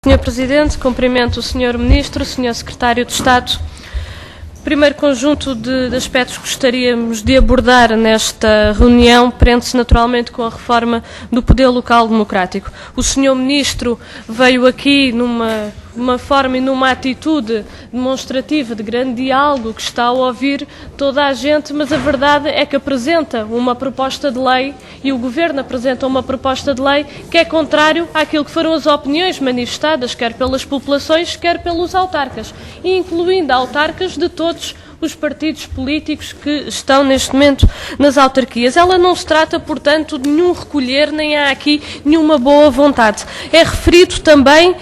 Senhor Presidente, cumprimento o Senhor Ministro, o Senhor Secretário de Estado. O primeiro conjunto de aspectos que gostaríamos de abordar nesta reunião prende-se naturalmente com a reforma do poder local democrático. O Senhor Ministro veio aqui numa forma e numa atitude demonstrativa de grande diálogo, que está a ouvir toda a gente, mas a verdade é que apresenta uma proposta de lei e o Governo apresenta uma proposta de lei que é contrário àquilo que foram as opiniões manifestadas, quer pelas populações, quer pelos autarcas, incluindo autarcas de todos os partidos políticos que estão neste momento nas autarquias. Ela não se trata, portanto, de nenhum recolher, nem há aqui nenhuma boa vontade. É referido também,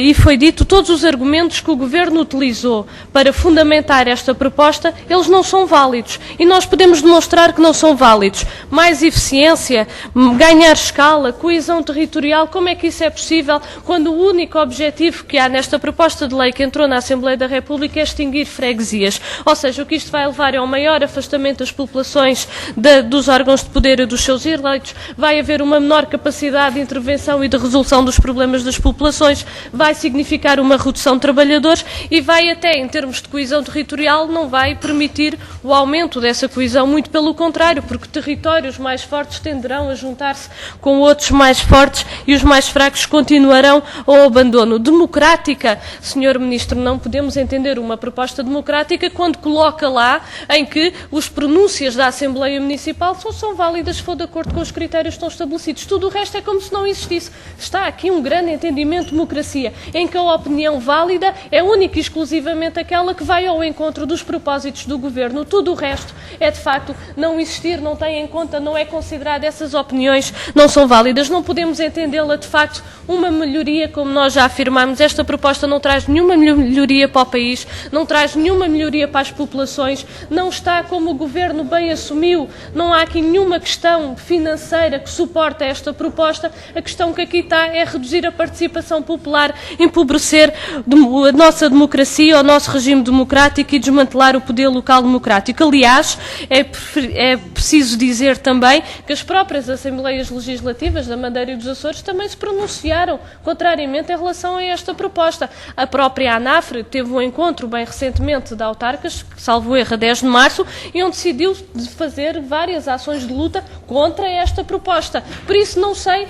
e foi dito, todos os argumentos que o Governo utilizou para fundamentar esta proposta, eles não são válidos. E nós podemos demonstrar que não são válidos. Mais eficiência, ganhar escala, coesão territorial, como é que isso é possível quando o único objetivo que há nesta proposta de lei que entrou na Assembleia da República é extinguir freguesias? Ou seja, o que isto vai levar é um maior afastamento das populações dos órgãos de poder e dos seus eleitos, vai haver uma menor capacidade de intervenção e de resolução dos problemas das populações, vai significar uma redução de trabalhadores e vai até, em termos de coesão territorial, não vai permitir o aumento dessa coesão, muito pelo contrário, porque territórios mais fortes tenderão a juntar-se com outros mais fortes e os mais fracos continuarão ao abandono. Democrática, Senhor Ministro, não podemos entender uma proposta democrática quando coloca lá em que os pronúncias da Assembleia Municipal são válidas se for de acordo com os critérios que estão estabelecidos. Tudo o resto é como se não existisse. Está aqui um grande entendimento de democracia, em que a opinião válida é única e exclusivamente aquela que vai ao encontro dos propósitos do Governo. Tudo o resto é, de facto, não existir, não tem em conta, não é considerado, essas opiniões não são válidas. Não podemos entendê-la, de facto, uma melhoria, como nós já afirmamos. Esta proposta não traz nenhuma melhoria para o país, não traz nenhuma melhoria para as populações, não está, como o Governo bem assumiu, não há aqui nenhuma questão financeira que suporta esta proposta. A questão que aqui está é reduzir a participação popular, empobrecer a nossa democracia, o nosso regime democrático e desmantelar o poder local democrático. Aliás, é preciso dizer também que as próprias Assembleias Legislativas da Madeira e dos Açores também se pronunciaram contrariamente em relação a esta proposta. A própria ANAFRE teve um encontro bem recentemente de autarcas, salvo erro, a 10 de março, e onde decidiu fazer várias ações de luta contra esta proposta. Por isso não sei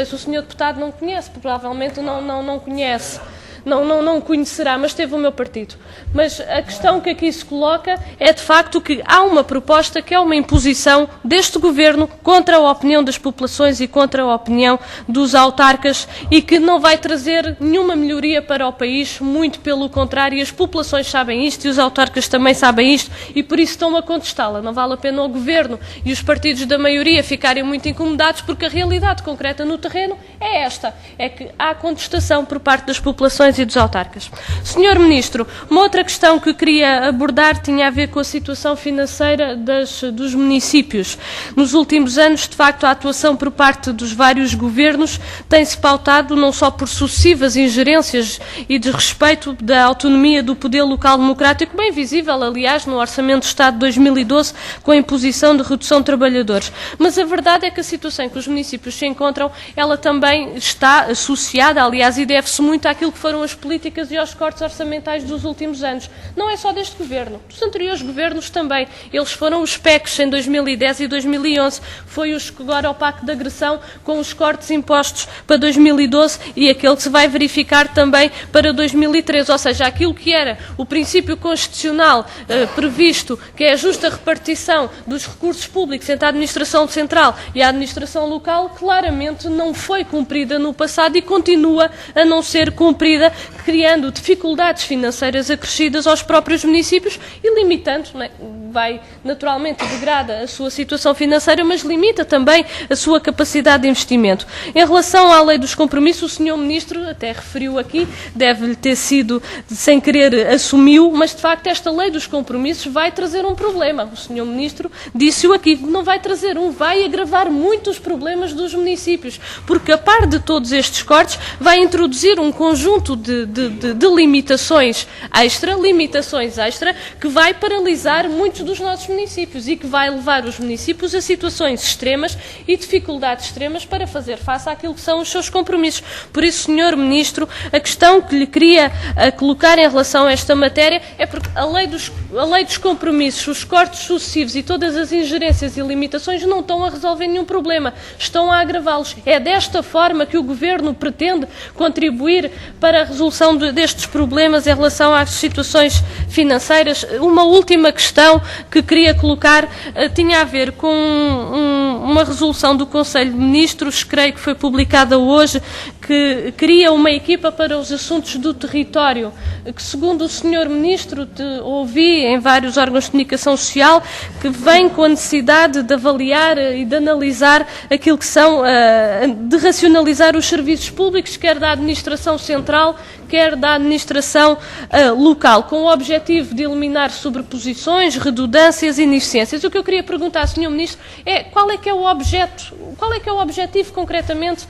se o senhor deputado não conhece, provavelmente não conhece. Não conhecerá, mas teve o meu partido. Mas a questão que aqui se coloca é, de facto, que há uma proposta que é uma imposição deste Governo contra a opinião das populações e contra a opinião dos autarcas e que não vai trazer nenhuma melhoria para o país, muito pelo contrário, e as populações sabem isto e os autarcas também sabem isto e por isso estão a contestá-la. Não vale a pena o Governo e os partidos da maioria ficarem muito incomodados, porque a realidade concreta no terreno é esta, é que há contestação por parte das populações e dos autarcas. Senhor Ministro, uma outra questão que queria abordar tinha a ver com a situação financeira dos municípios. Nos últimos anos, de facto, a atuação por parte dos vários governos tem-se pautado não só por sucessivas ingerências e desrespeito da autonomia do poder local democrático, bem visível, aliás, no Orçamento de Estado de 2012, com a imposição de redução de trabalhadores. Mas a verdade é que a situação em que os municípios se encontram, ela também está associada, aliás, e deve-se muito àquilo que foram as políticas e aos cortes orçamentais dos últimos anos. Não é só deste Governo, dos anteriores governos também. Eles foram os PECs em 2010 e 2011. Foi agora o Pacto de Agressão com os cortes impostos para 2012 e aquele que se vai verificar também para 2013. Ou seja, aquilo que era o princípio constitucional previsto, que é a justa repartição dos recursos públicos entre a administração central e a administração local, claramente não foi cumprida no passado e continua a não ser cumprida, criando dificuldades financeiras acrescidas aos próprios municípios e limitando, vai naturalmente degrada a sua situação financeira, mas limita também a sua capacidade de investimento. Em relação à lei dos compromissos, o Sr. Ministro até referiu aqui, deve-lhe ter sido sem querer assumiu, mas de facto esta lei dos compromissos vai trazer um problema. O Sr. Ministro disse-o aqui, não vai trazer vai agravar muitos problemas dos municípios, porque a par de todos estes cortes vai introduzir um conjunto de limitações extra, que vai paralisar muitos muitos dos nossos municípios e que vai levar os municípios a situações extremas e dificuldades extremas para fazer face àquilo que são os seus compromissos. Por isso, Sr. Ministro, a questão que lhe queria colocar em relação a esta matéria é porque a lei dos compromissos, os cortes sucessivos e todas as ingerências e limitações não estão a resolver nenhum problema, estão a agravá-los. É desta forma que o Governo pretende contribuir para a resolução destes problemas em relação às situações financeiras. Uma última questão que queria colocar tinha a ver com uma resolução do Conselho de Ministros, creio que foi publicada hoje, que cria uma equipa para os assuntos do território, que segundo o Sr. Ministro, ouvi em vários órgãos de comunicação social, que vem com a necessidade de avaliar e de analisar aquilo que são, de racionalizar os serviços públicos, quer da administração central, quer da administração local, com o objetivo de eliminar sobreposições, redundâncias e ineficiências. O que eu queria perguntar, Sr. Ministro, é qual é que é o objeto, qual é que é o objetivo concretamente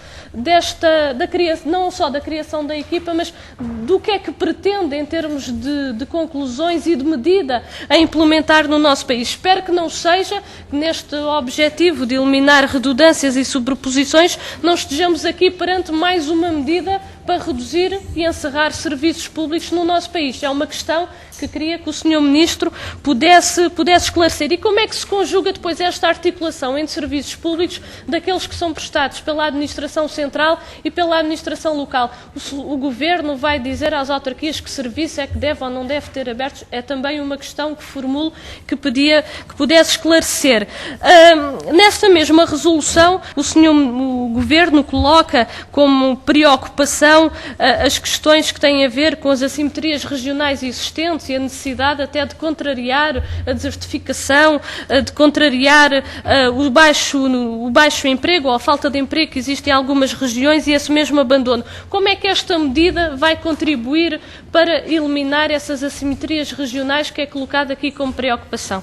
não só da criação da equipa, mas do que é que pretende em termos de conclusões e de medida a implementar no nosso país. Espero que não seja neste objetivo de eliminar redundâncias e sobreposições, não estejamos aqui perante mais uma medida para reduzir e encerrar serviços públicos no nosso país. É uma questão que queria que o Sr. Ministro pudesse esclarecer. E como é que se conjuga depois esta articulação entre serviços públicos daqueles que são prestados pela administração central e pela administração local? O Governo vai dizer às autarquias que serviço é que deve ou não deve ter abertos? É também uma questão que formulo, que pedia que pudesse esclarecer. Nesta mesma resolução, o Governo coloca como preocupação as questões que têm a ver com as assimetrias regionais existentes e a necessidade até de contrariar a desertificação, de contrariar o baixo emprego ou a falta de emprego que existe em algumas regiões e esse mesmo abandono. Como é que esta medida vai contribuir para eliminar essas assimetrias regionais que é colocada aqui como preocupação?